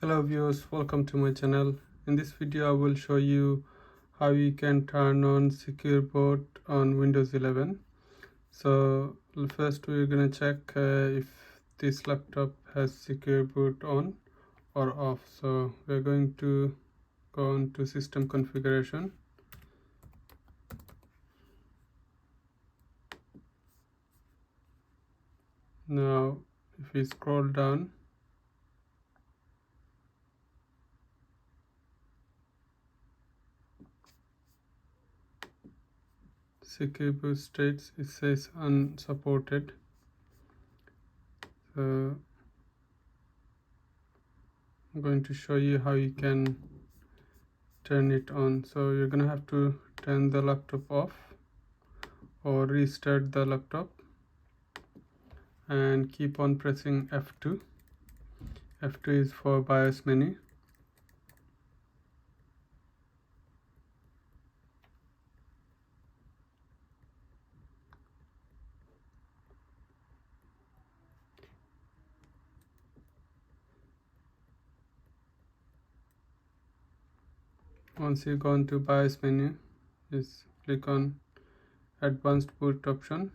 Hello viewers, welcome to my channel. In this video I will show you how you can turn on secure boot on Windows 11. So first we're gonna check if this laptop has secure boot on or off. So we're going to go on to system configuration. Now if we scroll down, secure boot states it says unsupported. So I'm going to show you how you can turn it on. So you're gonna have to turn the laptop off or restart the laptop and keep on pressing F2. F2 is for BIOS menu. Once you go into BIOS menu, just click on advanced boot option.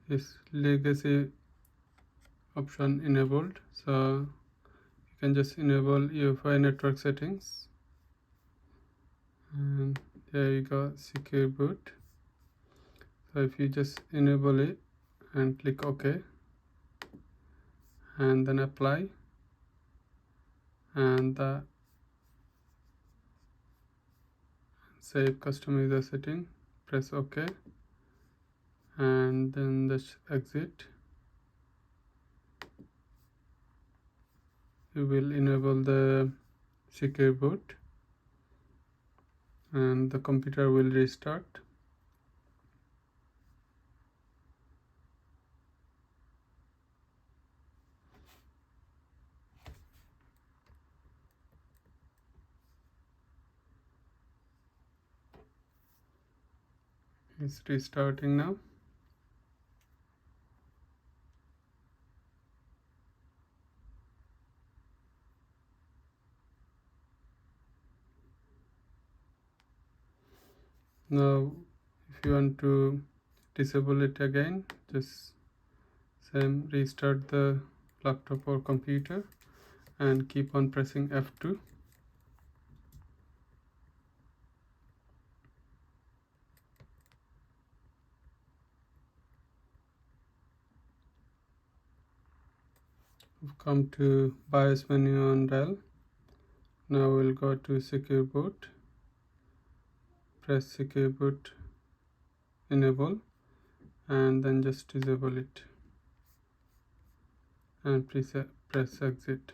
This legacy option enabled, so you can just enable UEFI network settings, and there you go, secure boot. So if you just enable it and click OK and then apply, and the save custom user setting, press OK and then just exit. You will enable the secure boot and the computer will restart. It's restarting now. Now if you want to disable it again, just same, restart the laptop or computer and keep on pressing F2. We've come to BIOS menu on Dell. Now we'll go to secure boot, press secure boot enable and then just disable it and press exit.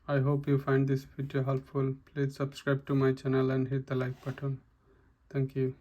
I hope you find this video helpful. Please subscribe to my channel and hit the like button. Thank you.